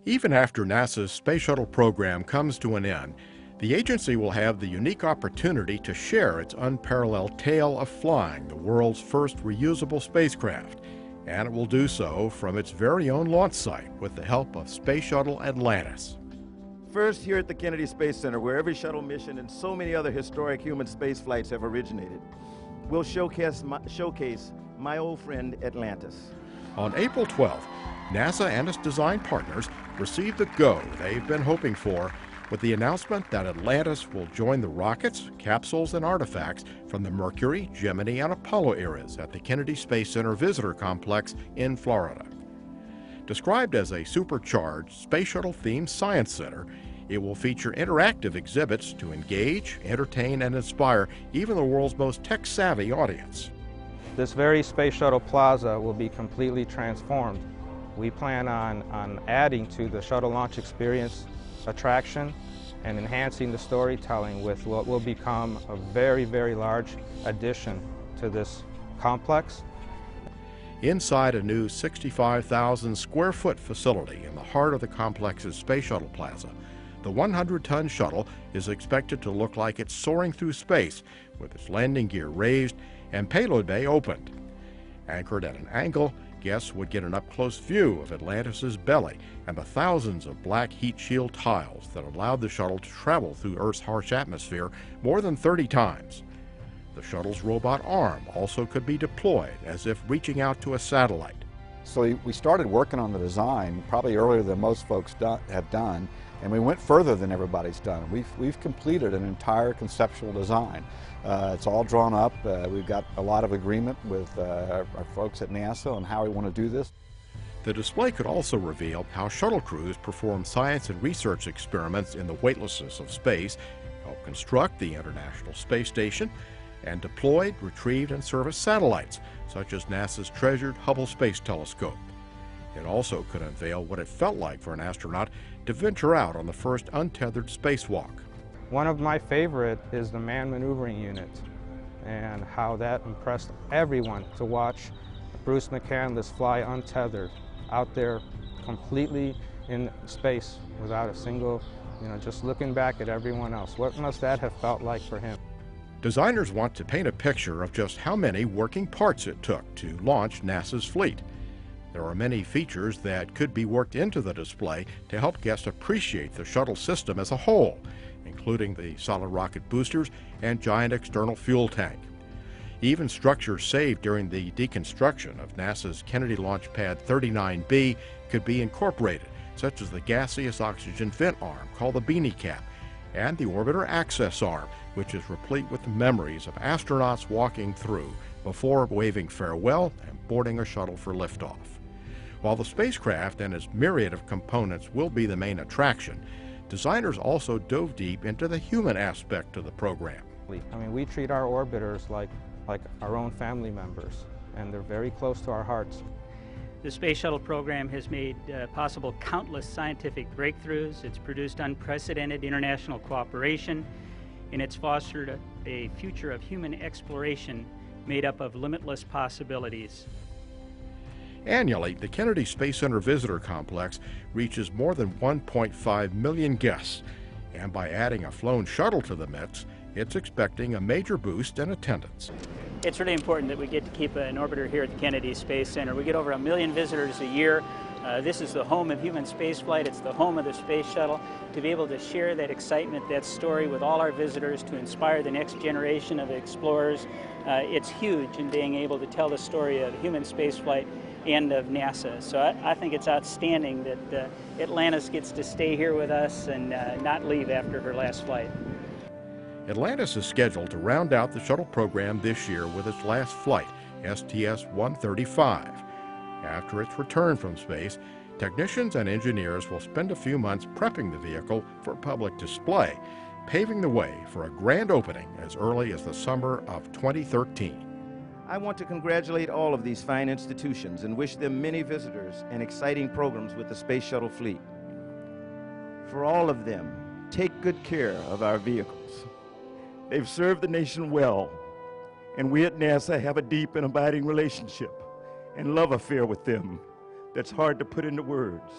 Even after NASA's space shuttle program comes to an end, the agency will have the unique opportunity to share its unparalleled tale of flying the world's first reusable spacecraft, and it will do so from its very own launch site with the help of Space Shuttle Atlantis. First, here at the Kennedy Space Center, where every shuttle mission and so many other historic human space flights have originated, we'll showcase my old friend Atlantis. On April 12th, NASA and its design partners received the go they've been hoping for with the announcement that Atlantis will join the rockets, capsules, and artifacts from the Mercury, Gemini, and Apollo eras at the Kennedy Space Center Visitor Complex in Florida. Described as a supercharged space shuttle-themed science center, it will feature interactive exhibits to engage, entertain, and inspire even the world's most tech-savvy audience. This very Space Shuttle Plaza will be completely transformed. We plan on adding to the shuttle launch experience attraction and enhancing the storytelling with what will become a very, very large addition to this complex. Inside a new 65,000 square foot facility in the heart of the complex's Space Shuttle Plaza, the 100-ton shuttle is expected to look like it's soaring through space with its landing gear raised and payload bay opened. Anchored at an angle, guests would get an up-close view of Atlantis' belly and the thousands of black heat shield tiles that allowed the shuttle to travel through Earth's harsh atmosphere more than 30 times. The shuttle's robot arm also could be deployed as if reaching out to a satellite. So we started working on the design probably earlier than most folks have done, and we went further than everybody's done. We've completed an entire conceptual design. It's all drawn up. We've got a lot of agreement with our folks at NASA on how we want to do this. The display could also reveal how shuttle crews perform science and research experiments in the weightlessness of space, help construct the International Space Station, and deployed, retrieved, and serviced satellites, such as NASA's treasured Hubble Space Telescope. It also could unveil what it felt like for an astronaut to venture out on the first untethered spacewalk. One of my favorite is the manned maneuvering unit and how that impressed everyone to watch Bruce McCandless fly untethered out there completely in space without a single, just looking back at everyone else. What must that have felt like for him? Designers want to paint a picture of just how many working parts it took to launch NASA's fleet. There are many features that could be worked into the display to help guests appreciate the shuttle system as a whole, including the solid rocket boosters and giant external fuel tank. Even structures saved during the deconstruction of NASA's Kennedy Launch Pad 39B could be incorporated, such as the gaseous oxygen vent arm called the beanie cap, and the orbiter access arm, which is replete with memories of astronauts walking through before waving farewell and boarding a shuttle for liftoff. While the spacecraft and its myriad of components will be the main attraction, designers also dove deep into the human aspect of the program. I mean, we treat our orbiters like our own family members, and they're very close to our hearts. The Space Shuttle program has made possible countless scientific breakthroughs. It's produced unprecedented international cooperation, and it's fostered a future of human exploration made up of limitless possibilities. Annually, the Kennedy Space Center Visitor Complex reaches more than 1.5 million guests, and by adding a flown shuttle to the mix, it's expecting a major boost in attendance. It's really important that we get to keep an orbiter here at the Kennedy Space Center. We get over 1 million visitors a year. This is the home of human spaceflight. It's the home of the space shuttle. To be able to share that excitement, that story with all our visitors, to inspire the next generation of explorers, it's huge in being able to tell the story of human spaceflight and of NASA. So I think it's outstanding that Atlantis gets to stay here with us and not leave after her last flight. Atlantis is scheduled to round out the shuttle program this year with its last flight, STS-135. After its return from space, technicians and engineers will spend a few months prepping the vehicle for public display, paving the way for a grand opening as early as the summer of 2013. I want to congratulate all of these fine institutions and wish them many visitors and exciting programs with the Space Shuttle fleet. For all of them, take good care of our vehicles. They've served the nation well, and we at NASA have a deep and abiding relationship and love affair with them that's hard to put into words.